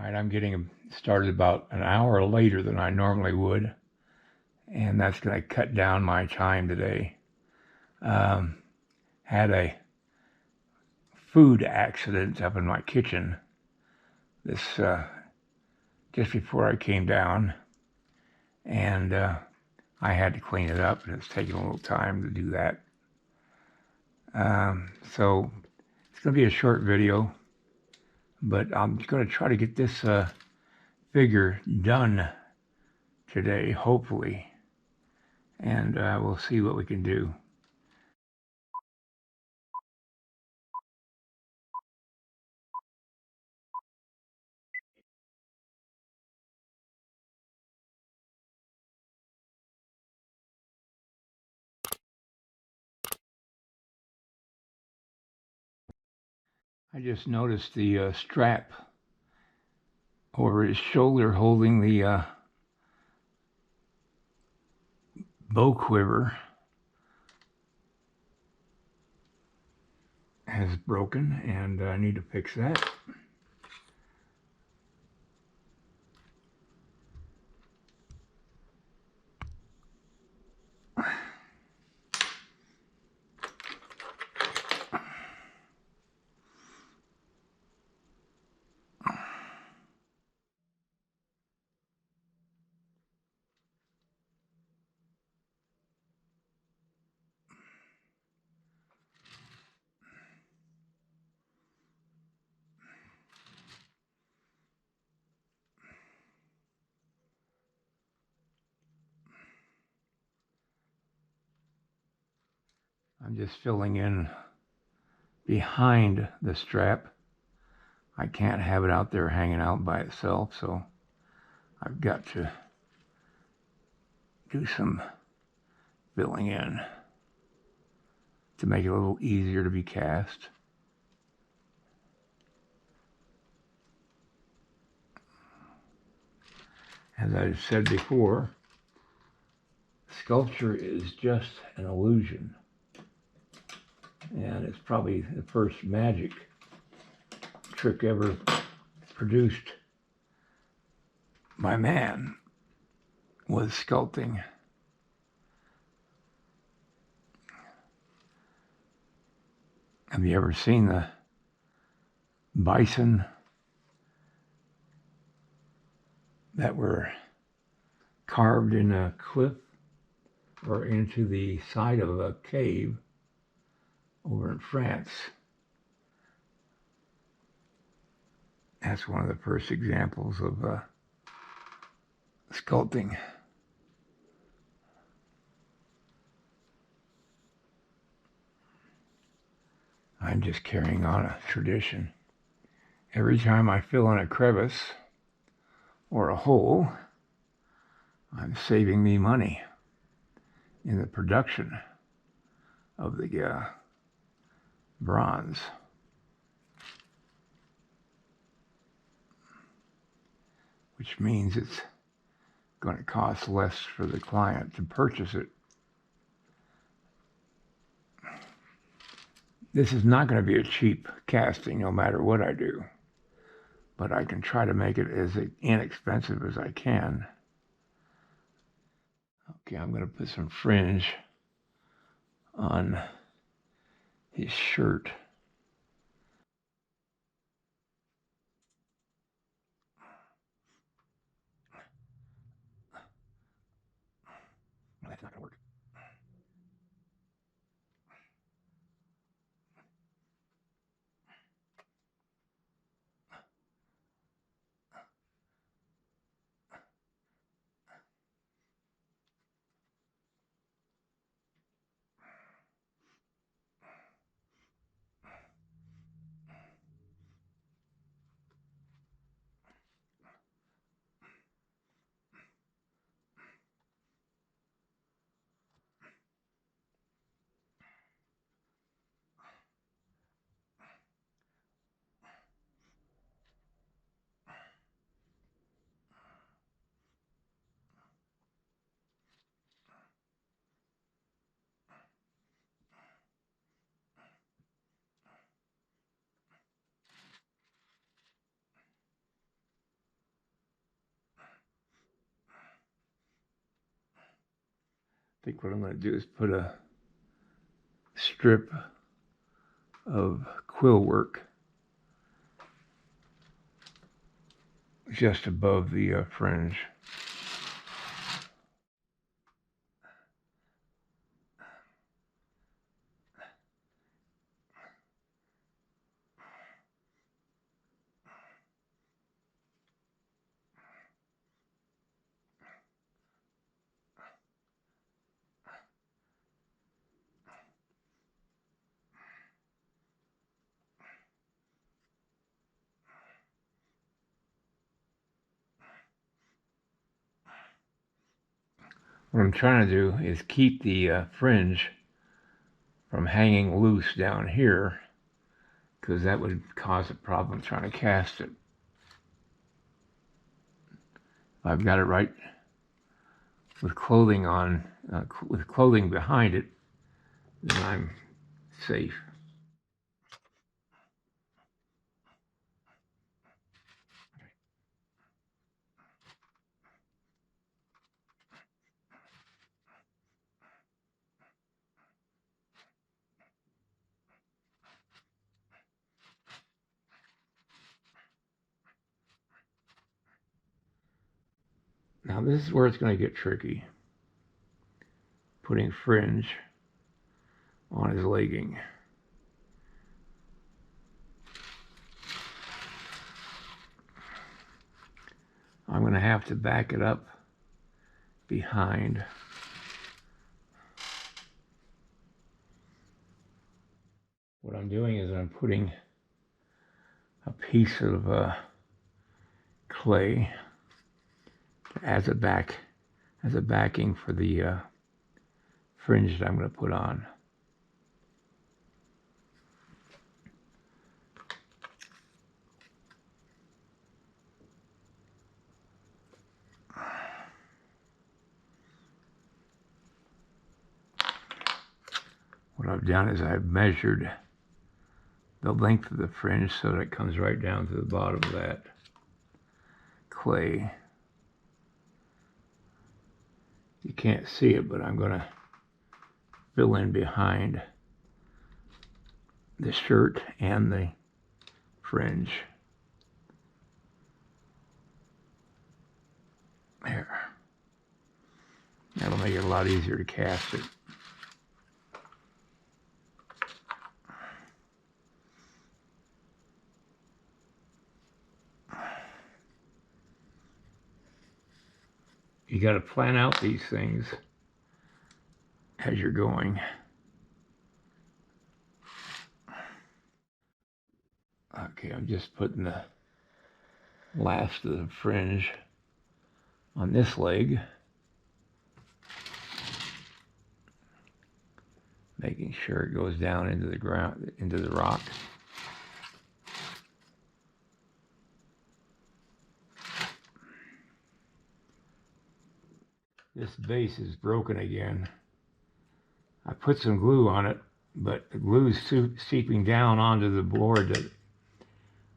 All right, I'm getting started about an hour later than I normally would, and that's going to cut down my time today. Had a food accident up in my kitchen this just before I came down, and I had to clean it up, and it's taking a little time to do that. So it's going to be a short video, but I'm going to try to get this figure done today, hopefully, and we'll see what we can do. I just noticed the strap over his shoulder holding the bow quiver has broken, and I need to fix that. I'm just filling in behind the strap. I can't have it out there hanging out by itself, so I've got to do some filling in to make it a little easier to be cast. As I said before, sculpture is just an illusion, and it's probably the first magic trick ever produced by man was sculpting. Have you ever seen the bison that were carved in a cliff or into the side of a cave over in France? That's one of the first examples of sculpting. I'm just carrying on a tradition. Every time I fill in a crevice or a hole, I'm saving me money in the production of the bronze. Which means it's going to cost less for the client to purchase it. This is not going to be a cheap casting no matter what I do, but I can try to make it as inexpensive as I can. Okay, I'm going to put some fringe on his shirt. That's not going to work. think what I'm going to do is put a strip of quill work just above the fringe. What I'm trying to do is keep the fringe from hanging loose down here, because that would cause a problem trying to cast it. If I've got it right with clothing on, with clothing behind it, then I'm safe. Now this is where it's going to get tricky. Putting fringe on his legging. I'm going to have to back it up behind. What I'm doing is I'm putting a piece of clay as a backing for the fringe that I'm going to put on. What I've done is I've measured the length of the fringe so that it comes right down to the bottom of that clay. You can't see it, but I'm going to fill in behind the shirt and the fringe. There. That'll make it a lot easier to cast it. You got to plan out these things as you're going. Okay, I'm just putting the last of the fringe on this leg, making sure it goes down into the ground, into the rock. This base is broken again. I put some glue on it, but the glue is seeping down onto the board,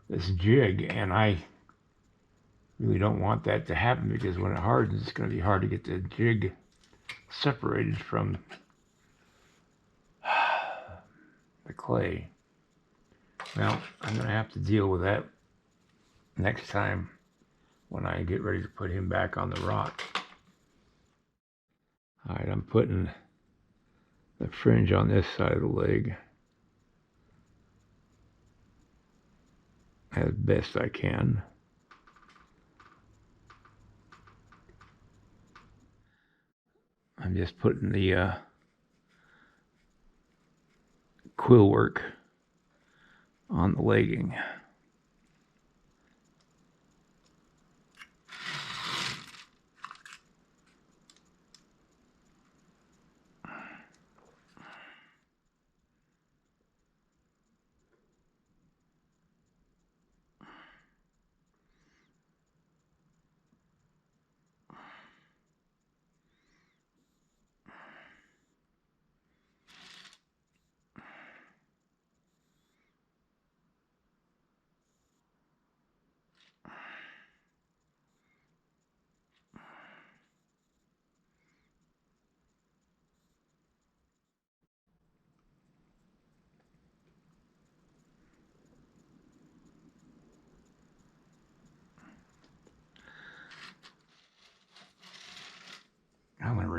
this jig, and I really don't want that to happen, because when it hardens, it's going to be hard to get the jig separated from the clay. Well, I'm going to have to deal with that next time when I get ready to put him back on the rock. All right, I'm putting the fringe on this side of the leg as best I can. I'm just putting the quill work on the legging.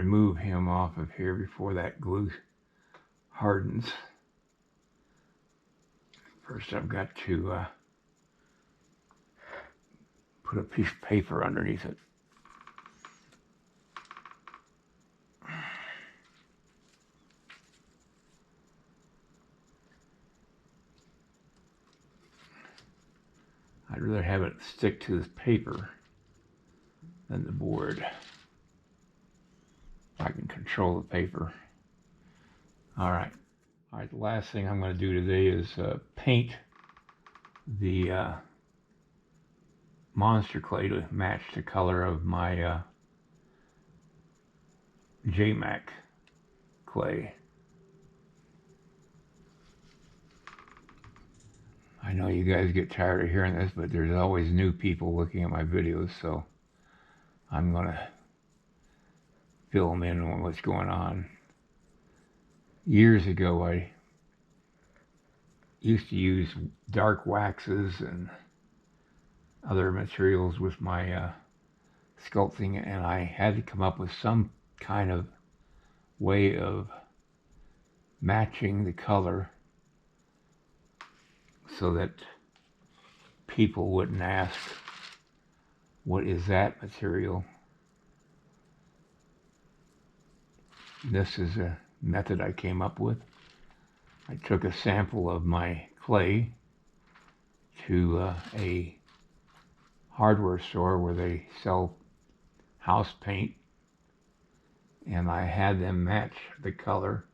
remove him off of here before that glue hardens. First I've got to put a piece of paper underneath it. I'd rather have it stick to this paper than the board. I can control the paper. All right, the last thing I'm going to do today is paint the monster clay to match the color of my JMac clay. I know you guys get tired of hearing this, but there's always new people looking at my videos, so I'm going to fill them in on what's going on. Years ago, I used to use dark waxes and other materials with my sculpting, and I had to come up with some kind of way of matching the color so that people wouldn't ask, what is that material? This is a method I came up with. I took a sample of my clay to a hardware store where they sell house paint, and I had them match the color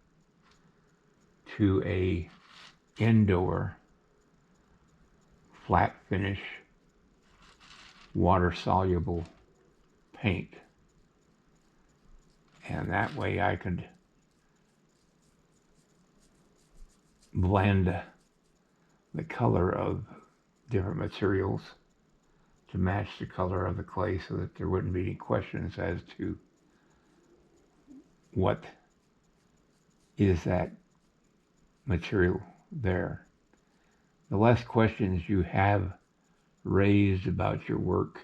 to a indoor flat finish water soluble paint, and that way I could blend the color of different materials to match the color of the clay so that there wouldn't be any questions as to what is that material there. The less questions you have raised about your work,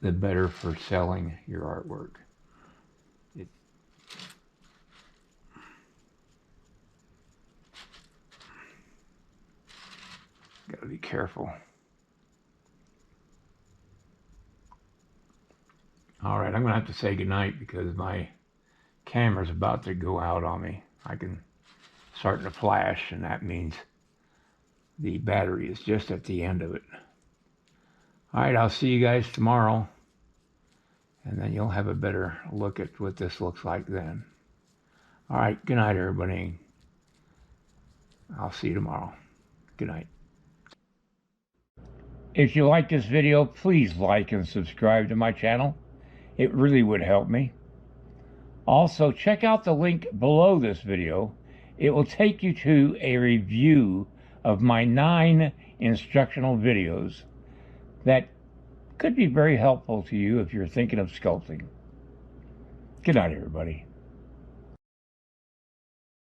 the better for selling your artwork. Gotta be careful. All right, I'm gonna have to say goodnight because my camera's about to go out on me. I can starting to flash, and that means the battery is just at the end of it. All right, I'll see you guys tomorrow, and then you'll have a better look at what this looks like then. All right, good night, everybody. I'll see you tomorrow. Good night. If you like this video, please like and subscribe to my channel. It really would help me. Also, check out the link below this video. It will take you to a review of my 9 instructional videos that could be very helpful to you if you're thinking of sculpting. Good night, everybody.